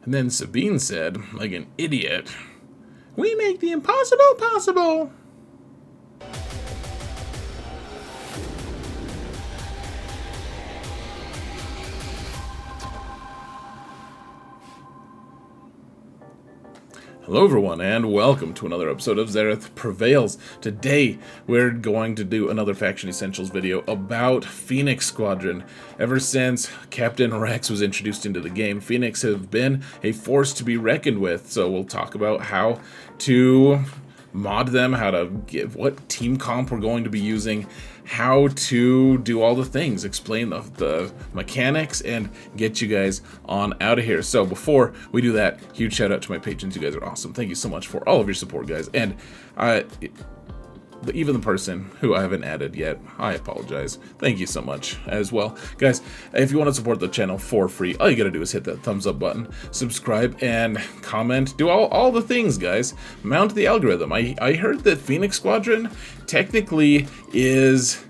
And then Sabine said, like an idiot, "We make the impossible possible." Hello everyone, and welcome to another episode of Zeta Prevails. Today, we're going to do another Faction Essentials video about Phoenix Squadron. Ever since Captain Rex was introduced into the game, Phoenix have been a force to be reckoned with. So we'll talk about how to mod them, how to give what team comp we're going to be using, how to do all the things, explain the mechanics, and get you guys on out of here. So before we do that, huge shout out to my patrons. You guys are awesome. Thank you so much for all of your support, guys. And even the person who I haven't added yet, I apologize. Thank you so much as well. Guys, if you want to support the channel for free, all you gotta do is hit that thumbs up button, subscribe, and comment. Do all the things, guys. Mount the algorithm. I heard that Phoenix Squadron technically is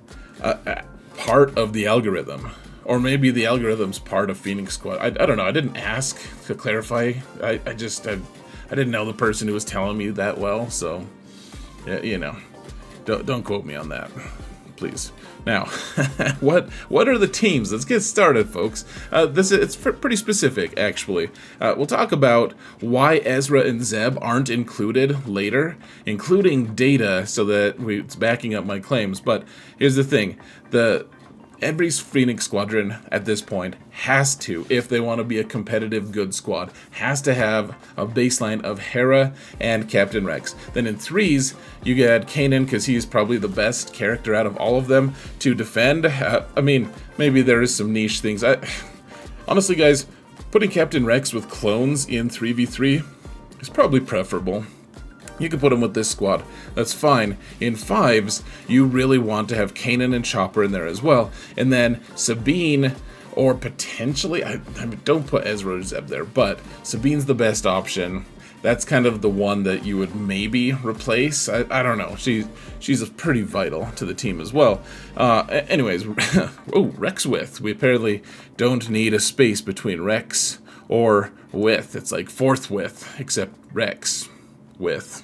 part of the algorithm. Or maybe the algorithm's part of Phoenix Squad. I don't know. I didn't ask to clarify. I didn't know the person who was telling me that well, so, yeah, you know. Don't quote me on that, please. Now, what are the teams? Let's get started, folks. It's pretty specific, actually. We'll talk about why Ezra and Zeb aren't included later, including data, so that it's backing up my claims. But here's the thing: every Phoenix Squadron at this point has to, if they want to be a competitive good squad, has to have a baseline of Hera and Captain Rex. Then in threes, you get Kanan, because he's probably the best character out of all of them to defend. I mean, maybe there is some niche things. Honestly, guys, putting Captain Rex with clones in 3v3 is probably preferable. You can put him with this squad. That's fine. In fives, you really want to have Kanan and Chopper in there as well. And then Sabine, or potentially, I mean, don't put Ezra or Zeb there, but Sabine's the best option. That's kind of the one that you would maybe replace. I don't know. She's pretty vital to the team as well. Anyways, oh, Rex with. We apparently don't need a space between Rex or with. It's like fourth with, except Rex. With.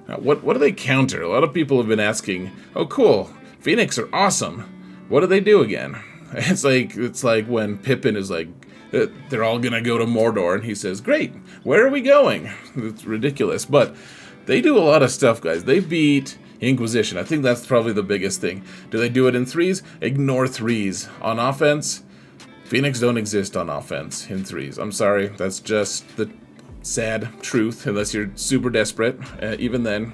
Now, what do they counter? A lot of people have been asking, oh cool, Phoenix are awesome. What do they do again? It's like when Pippin is like, they're all gonna go to Mordor, and he says, great, where are we going? It's ridiculous, but they do a lot of stuff, guys. They beat Inquisition. I think that's probably the biggest thing. Do they do it in threes? Ignore threes. On offense, Phoenix don't exist on offense in threes. I'm sorry, that's just the sad truth, unless you're super desperate. Even then,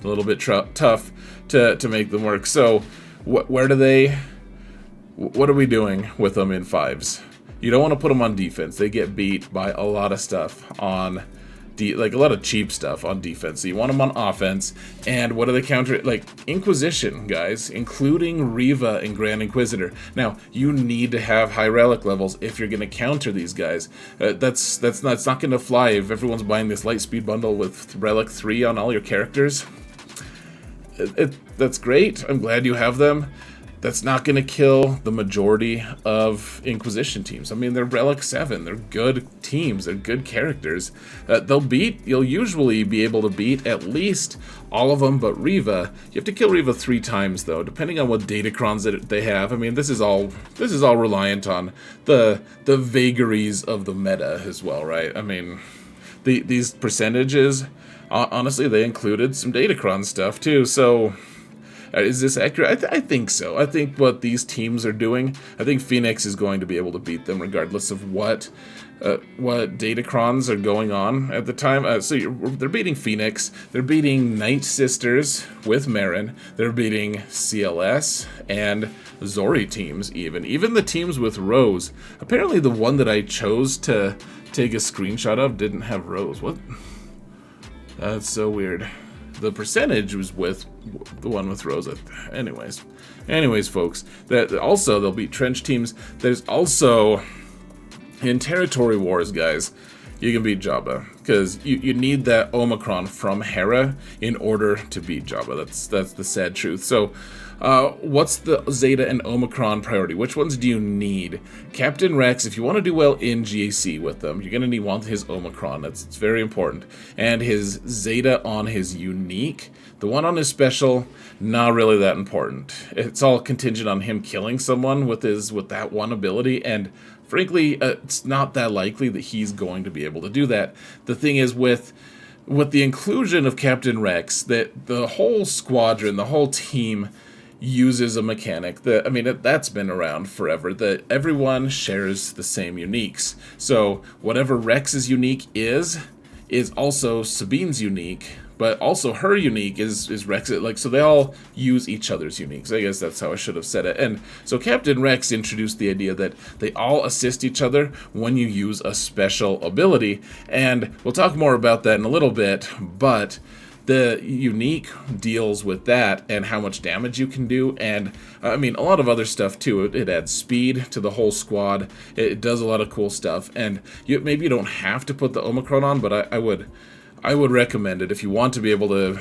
a little bit tough to make them work. So, what are we doing with them in fives? You don't want to put them on defense. They get beat by a lot of stuff on like a lot of cheap stuff on defense. So you want them on offense. And what do they counter? Like Inquisition, guys, including Reva and Grand Inquisitor. Now, you need to have high relic levels if you're going to counter these guys. It's not going to fly if everyone's buying this light speed bundle with relic 3 on all your characters. That's great. I'm glad you have them. That's not going to kill the majority of Inquisition teams. I mean, they're Relic 7. They're good teams. They're good characters. You'll usually be able to beat at least all of them but Reva. You have to kill Reva 3 times, though, depending on what datacrons that they have. I mean, this is all reliant on the vagaries of the meta as well, right? I mean, these percentages, honestly, they included some datacron stuff, too, so... Is this accurate? I think so. I think what these teams are doing, I think Phoenix is going to be able to beat them regardless of what datacrons are going on at the time. They're beating Phoenix. They're beating Night Sisters with Marin. They're beating CLS and Zori teams even. Even the teams with Rose. Apparently the one that I chose to take a screenshot of didn't have Rose. What? That's so weird. The percentage was with the one with Rosa. Anyways, folks. Also, they'll beat trench teams. There's also, in territory wars, guys, you can beat Jabba. Because you need that Omicron from Hera in order to beat Jabba. That's the sad truth. So, What's the Zeta and Omicron priority? Which ones do you need? Captain Rex, if you want to do well in GAC with them, you're going to want his Omicron. It's very important. And his Zeta on his unique. The one on his special, not really that important. It's all contingent on him killing someone with that one ability, and frankly, it's not that likely that he's going to be able to do that. The thing is, with the inclusion of Captain Rex, that the whole squadron, the whole team uses a mechanic that, I mean, that's been around forever, that everyone shares the same uniques. So whatever Rex's unique is also Sabine's unique, but also her unique is Rex. Like, so they all use each other's uniques. I guess that's how I should have said it. And so Captain Rex introduced the idea that they all assist each other when you use a special ability. And we'll talk more about that in a little bit, but the unique deals with that and how much damage you can do, and I mean, a lot of other stuff too. It adds speed to the whole squad. It does a lot of cool stuff, and maybe you don't have to put the Omicron on, but I would recommend it if you want to be able to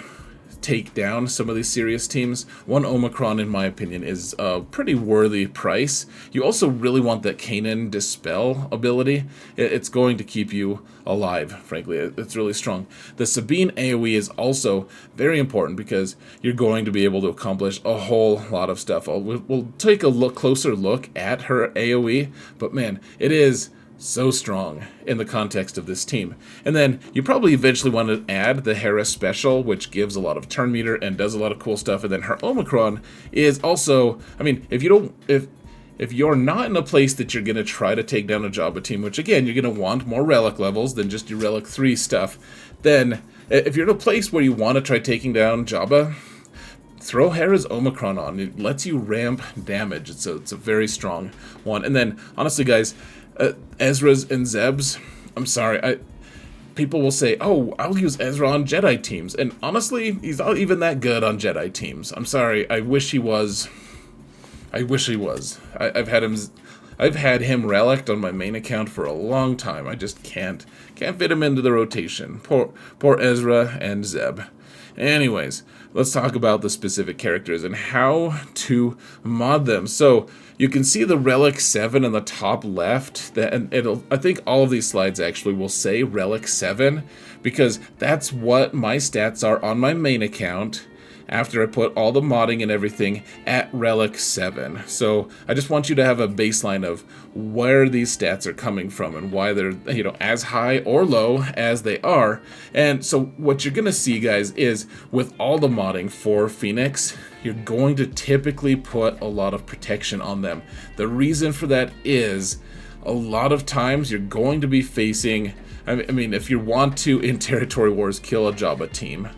take down some of these serious teams. One Omicron, in my opinion, is a pretty worthy price. You also really want that Kanan Dispel ability. It's going to keep you alive, frankly. It's really strong. The Sabine AoE is also very important because you're going to be able to accomplish a whole lot of stuff. We'll take a closer look at her AoE, but man, it is so strong in the context of this team. And then you probably eventually want to add the Hera special, which gives a lot of turn meter and does a lot of cool stuff. And then her Omicron is also, I mean, if you're not in a place that you're going to try to take down a Jabba team, which again, you're going to want more relic levels than just your relic 3 stuff, then if you're in a place where you want to try taking down Jabba, throw Hera's Omicron on. It lets you ramp damage. It's a very strong one. And then, honestly, guys, Ezra's and Zeb's, I'm sorry, people will say, oh, I'll use Ezra on Jedi teams, and honestly, he's not even that good on Jedi teams. I'm sorry, I wish he was. I've had him relicked on my main account for a long time. I just can't fit him into the rotation. Poor Ezra and Zeb. Anyways, let's talk about the specific characters and how to mod them. So you can see the Relic 7 in the top left, and I think all of these slides actually will say Relic 7, because that's what my stats are on my main account after I put all the modding and everything at Relic 7. So I just want you to have a baseline of where these stats are coming from and why they're, as high or low as they are. And so what you're going to see, guys, is with all the modding for Phoenix, you're going to typically put a lot of protection on them. The reason for that is a lot of times you're going to be facing, I mean, if you want to, in Territory Wars, kill a Jabba team,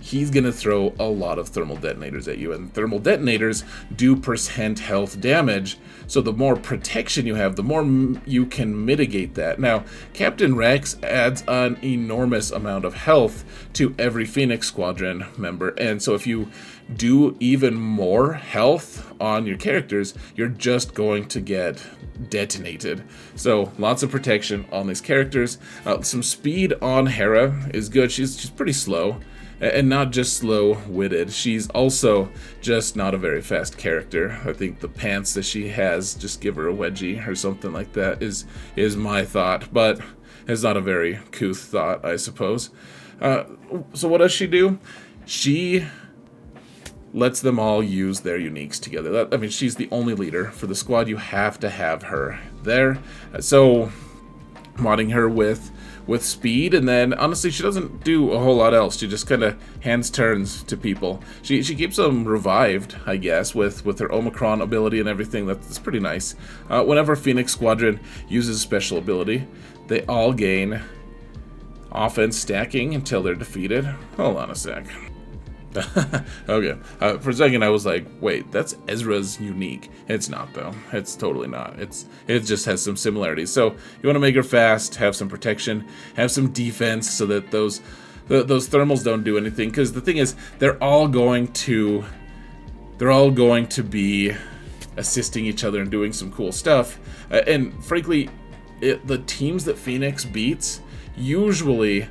he's going to throw a lot of thermal detonators at you, and thermal detonators do % health damage, so the more protection you have, the more you can mitigate that. Now, Captain Rex adds an enormous amount of health to every Phoenix Squadron member, and so if you do even more health on your characters, you're just going to get detonated. So lots of protection on these characters. Some speed on Hera is good. She's pretty slow. And not just slow-witted, she's also just not a very fast character. I think the pants that she has just give her a wedgie or something like that is my thought, but it's not a very couth thought, I suppose. So what does she do? She lets them all use their uniques together. I mean, she's the only leader for the squad. You have to have her there. So modding her with speed, and then honestly she doesn't do a whole lot else. She just kind of hands turns to people. She keeps them revived, I guess, with her Omicron ability and everything. That's pretty nice. Whenever Phoenix Squadron uses a special ability, they all gain offense stacking until they're defeated. Hold on a sec. Okay, for a second I was like, wait, that's Ezra's unique. It's not, though. It's totally not. It just has some similarities. So you want to make her fast, have some protection, have some defense, so that those thermals don't do anything. Because the thing is, they're all going to be assisting each other and doing some cool stuff. And frankly, the teams that Phoenix beats, usually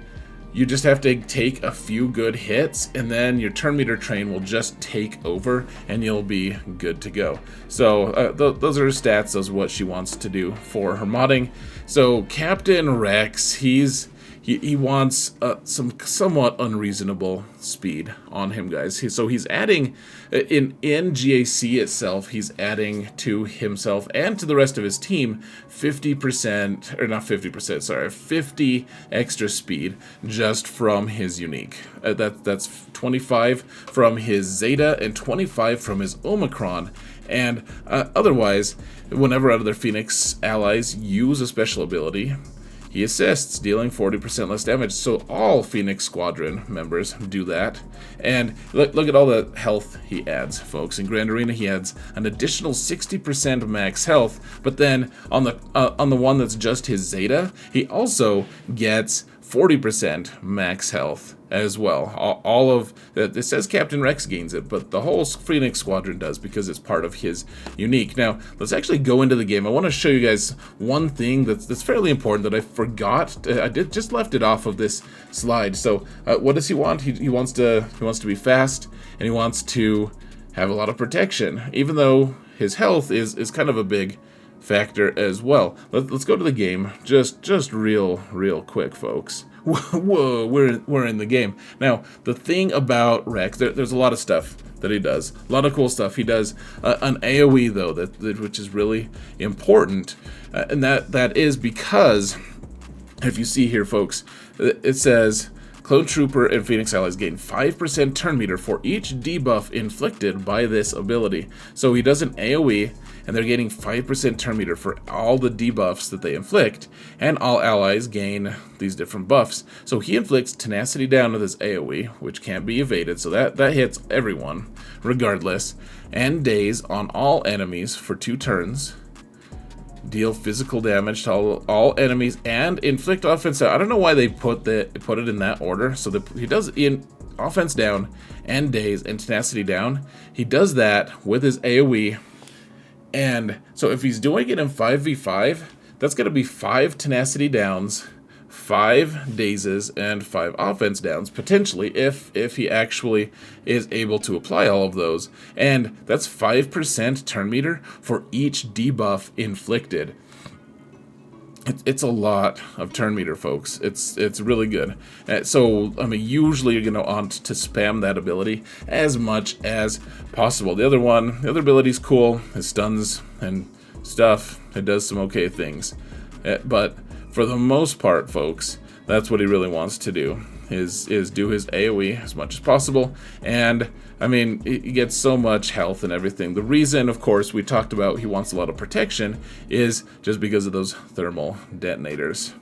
you just have to take a few good hits, and then your turn meter train will just take over, and you'll be good to go. So those are her stats. Those are what she wants to do for her modding. So Captain Rex, he wants some somewhat unreasonable speed on him, guys. So he's adding, in GAC itself, he's adding to himself and to the rest of his team 50%, or not 50%, sorry, 50 extra speed just from his unique. That's 25 from his Zeta and 25 from his Omicron. And otherwise, whenever out of their Phoenix allies use a special ability, he assists, dealing 40% less damage. So all Phoenix Squadron members do that. And look at all the health he adds, folks. In Grand Arena, he adds an additional 60% max health. But then on the one that's just his Zeta, he also gets 40% max health as well. All of it says Captain Rex gains it, but the whole Phoenix Squadron does, because it's part of his unique. Now let's actually go into the game. I want to show you guys one thing that's fairly important that I forgot. I just left it off of this slide. So what does he want? He wants to be fast, and he wants to have a lot of protection, even though his health is kind of a big factor as well. Let's go to the game just real quick, folks. Whoa, we're in the game. Now, the thing about Rex, there's a lot of stuff that he does. A lot of cool stuff. He does an AoE, though, which is really important. And that is because, if you see here, folks, it says Clone Trooper and Phoenix allies gain 5% turn meter for each debuff inflicted by this ability. So he does an AoE, and they're gaining 5% turn meter for all the debuffs that they inflict, and all allies gain these different buffs. So he inflicts tenacity down with his AoE, which can't be evaded, so that hits everyone regardless, and daze on all enemies for 2 turns. Deal physical damage to all enemies and inflict offense down. I don't know why they put it in that order. So he does in offense down and daze and tenacity down. He does that with his AoE. And so if he's doing it in 5v5, that's going to be 5 tenacity downs, 5 dazes, and 5 offense downs, potentially, if he actually is able to apply all of those. And that's 5% turn meter for each debuff inflicted. It's a lot of turn meter, folks. It's really good. So, I mean, usually you're going to want to spam that ability as much as possible. The other ability's cool. It stuns and stuff. It does some okay things. But for the most part, folks, that's what he really wants to do, is do his AoE as much as possible. And I mean, he gets so much health and everything. The reason, of course, we talked about he wants a lot of protection is just because of those thermal detonators.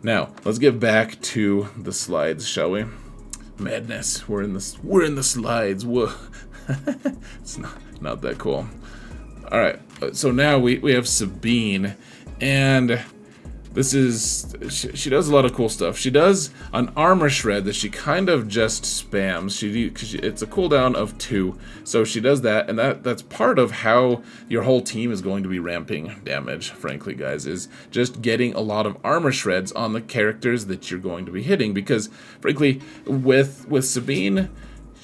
Now, let's get back to the slides, shall we? Madness. We're in the slides. Whoa. It's not that cool. All right. So now we have Sabine, and this is, she does a lot of cool stuff. She does an armor shred that she kind of just spams. It's a cooldown of 2, so she does that, and that's part of how your whole team is going to be ramping damage, frankly, guys, is just getting a lot of armor shreds on the characters that you're going to be hitting, because, frankly, with Sabine,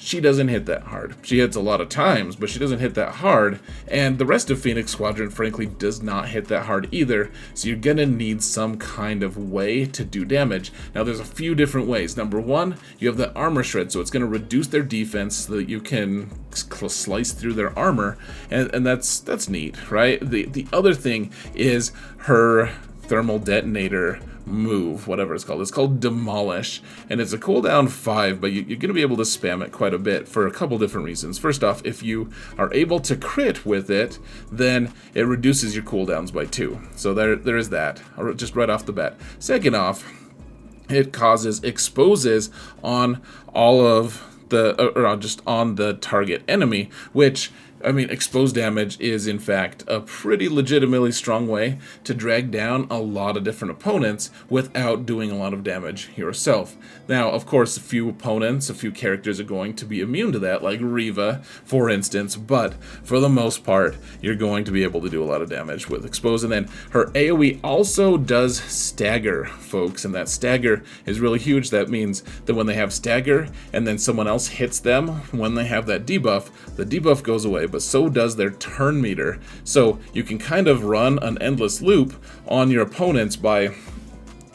she doesn't hit that hard. She hits a lot of times, but she doesn't hit that hard. And the rest of Phoenix Squadron, frankly, does not hit that hard either. So you're gonna need some kind of way to do damage. Now, there's a few different ways. Number one, you have the armor shred, so it's gonna reduce their defense so that you can slice through their armor, and that's neat, right? The other thing is her thermal detonator move, whatever it's called. It's called Demolish, and it's a cooldown 5, but you're going to be able to spam it quite a bit for a couple different reasons. First off, if you are able to crit with it, then it reduces your cooldowns by 2. So there is that, just right off the bat. Second off, it exposes on all of the, or just on the target enemy, which I mean, exposed damage is, in fact, a pretty legitimately strong way to drag down a lot of different opponents without doing a lot of damage yourself. Now, of course, a few characters are going to be immune to that, like Riva, for instance, but for the most part, you're going to be able to do a lot of damage with exposed. And then her AoE also does stagger, folks, and that stagger is really huge. That means that when they have stagger and then someone else hits them, when they have that debuff, the debuff goes away, but so does their turn meter. So you can kind of run an endless loop on your opponents by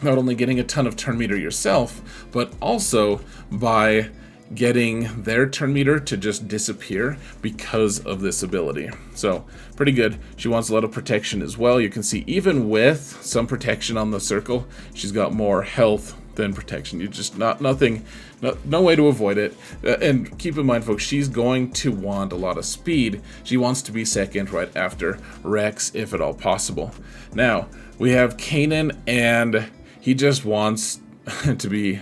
not only getting a ton of turn meter yourself, but also by getting their turn meter to just disappear because of this ability. So pretty good. She wants a lot of protection as well. You can see even with some protection on the circle, she's got more health than protection. You just no way to avoid it. And keep in mind, folks, she's going to want a lot of speed. She wants to be second right after Rex, if at all possible. Now we have Kanan, and he just wants to be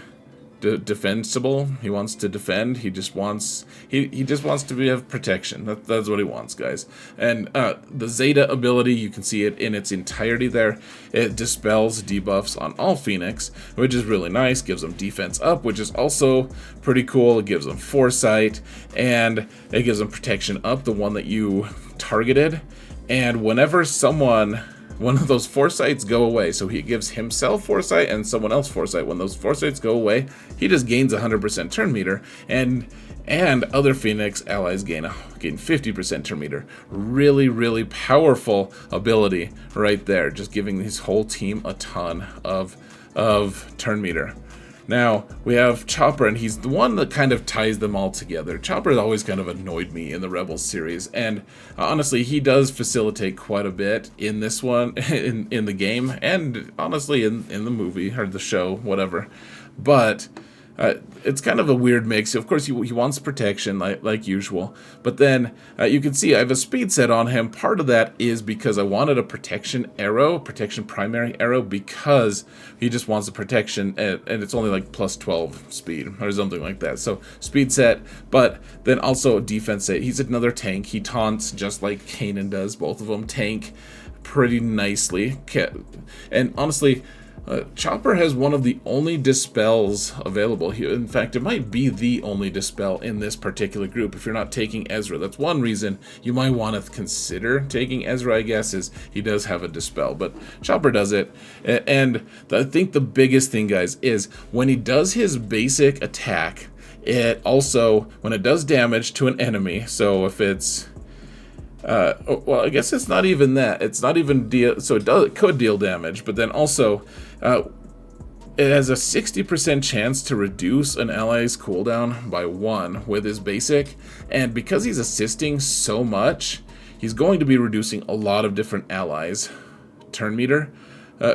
defensible. He wants to defend. He just wants to have protection. That's what he wants, guys. And the Zeta ability, you can see it in its entirety there. It dispels debuffs on all Phoenix, which is really nice. Gives them defense up, which is also pretty cool. It gives them foresight, and it gives them protection up, the one that you targeted. And whenever one of those foresights go away, so he gives himself foresight and someone else foresight. When those foresights go away, he just gains 100% turn meter, and other Phoenix allies gain 50% turn meter. Really, really powerful ability right there, just giving his whole team a ton of turn meter. Now, we have Chopper, and he's the one that kind of ties them all together. Chopper has always kind of annoyed me in the Rebels series, and honestly, he does facilitate quite a bit in this one, in the game, and honestly, in the movie, or the show, whatever. But it's kind of a weird mix. Of course, he wants protection, like usual. But then you can see I have a speed set on him. Part of that is because I wanted a protection primary arrow, because he just wants the protection, and it's only like plus 12 speed or something like that. So speed set, but then also defense set. He's another tank. He taunts just like Kanan does. Both of them tank pretty nicely. And honestly, Chopper has one of the only dispels available here. In fact, it might be the only dispel in this particular group if you're not taking Ezra. That's one reason you might want to consider taking Ezra, I guess, is he does have a dispel. But Chopper does it. And I think the biggest thing, guys, is when he does his basic attack, it also, when it does damage to an enemy, so if it's well, I guess it's not even that. It's not even so it could deal damage, but then also it has a 60% chance to reduce an ally's cooldown by 1 with his basic, and because he's assisting so much, he's going to be reducing a lot of different allies' turn meter.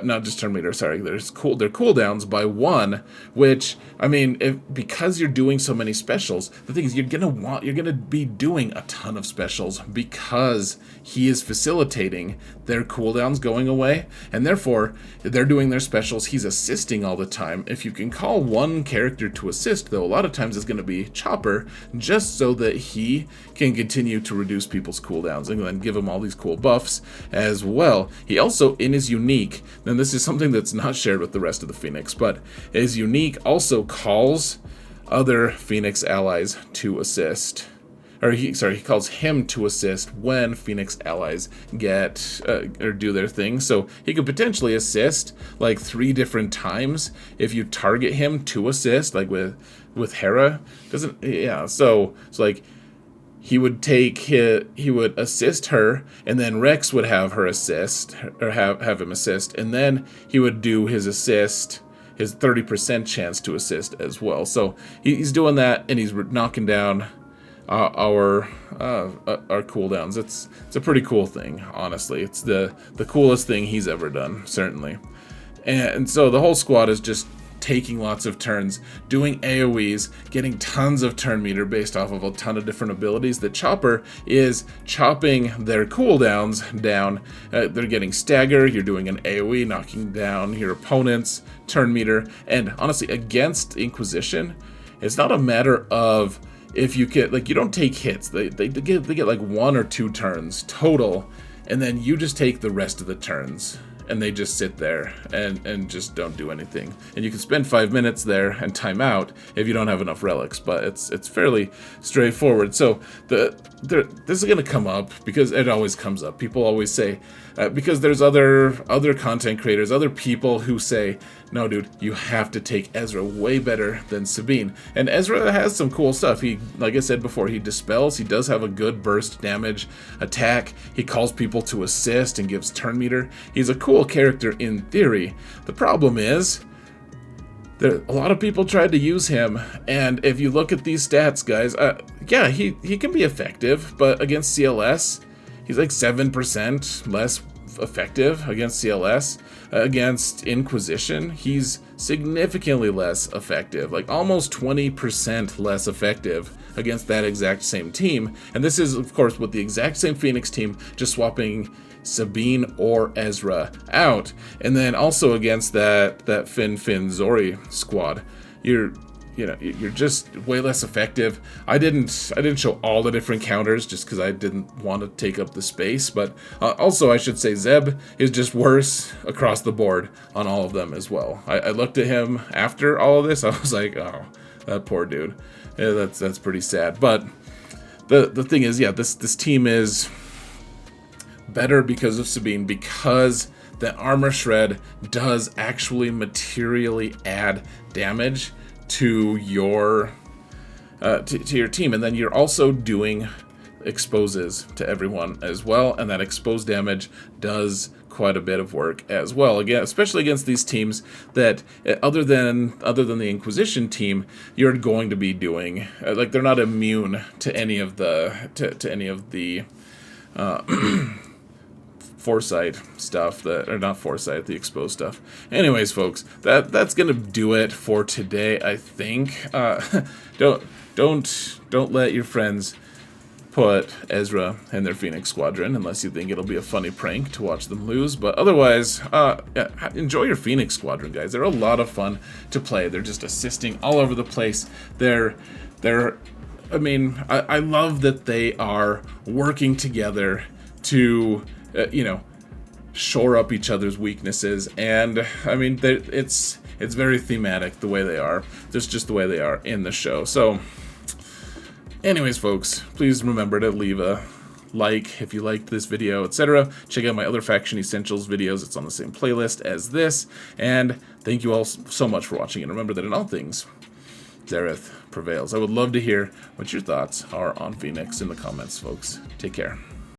Not just turn meter, sorry. Their cooldowns by 1, which, I mean, because you're doing so many specials, the thing is you're gonna be doing a ton of specials because he is facilitating their cooldowns going away, and therefore they're doing their specials. He's assisting all the time. If you can call one character to assist, though, a lot of times it's going to be Chopper, just so that he can continue to reduce people's cooldowns and then give them all these cool buffs as well. He also, in his unique, and this is something that's not shared with the rest of the Phoenix, but his unique also calls other Phoenix allies to assist. Or he calls him to assist when Phoenix allies get or do their thing. So he could potentially assist like 3 different times if you target him to assist, like with Hera. So like he would assist her, and then Rex would have her assist, or have him assist, and then he would do his assist, his 30% chance to assist as well. So he's doing that, and he's knocking down our cooldowns. It's a pretty cool thing, honestly. It's the coolest thing he's ever done, certainly. And so the whole squad is just taking lots of turns, doing AoEs, getting tons of turn meter based off of a ton of different abilities. The Chopper is chopping their cooldowns down. They're getting stagger. You're doing an AoE, knocking down your opponent's turn meter. And honestly, against Inquisition, it's not a matter of if you get, like, you don't take hits. They get like 1 or 2 turns total, and then you just take the rest of the turns. And they just sit there and just don't do anything. And you can spend 5 minutes there and time out if you don't have enough relics, but it's fairly straightforward. So this is going to come up because it always comes up. People always say, because there's other content creators, other people who say, no, dude, you have to take Ezra way better than Sabine. And Ezra has some cool stuff. He, like I said before, he dispels. He does have a good burst damage attack. He calls people to assist and gives turn meter. He's a cool character in theory. The problem is, a lot of people tried to use him, and if you look at these stats, guys, yeah, he can be effective, but against CLS, he's like 7% less effective against CLS. Against Inquisition, he's significantly less effective, like almost 20% less effective against that exact same team. And this is, of course, with the exact same Phoenix team, just swapping Sabine or Ezra out. And then also against that Finn Zori squad, you're just way less effective. I didn't show all the different counters just because I didn't want to take up the space, but also I should say Zeb is just worse across the board on all of them as well. I looked at him after all of this, I was like, oh, that poor dude. Yeah, that's pretty sad. But the thing is, yeah, this team is better because of Sabine, because the armor shred does actually materially add damage to your to your team, and then you're also doing exposes to everyone as well, and that exposed damage does quite a bit of work as well. Again, especially against these teams that other than the Inquisition team, you're going to be doing like they're not immune to any of the foresight stuff, the exposed stuff. Anyways, folks, that's gonna do it for today, I think. Don't let your friends put Ezra in their Phoenix Squadron unless you think it'll be a funny prank to watch them lose. But otherwise, enjoy your Phoenix Squadron, guys. They're a lot of fun to play. They're just assisting all over the place. I mean, I love that they are working together to shore up each other's weaknesses, and I mean, it's very thematic the way they are. That's just the way they are in the show. So, anyways, folks, please remember to leave a like if you liked this video, etc. Check out my other Faction Essentials videos. It's on the same playlist as this, and thank you all so much for watching, and remember that in all things, Zereth prevails. I would love to hear what your thoughts are on Phoenix in the comments, folks. Take care.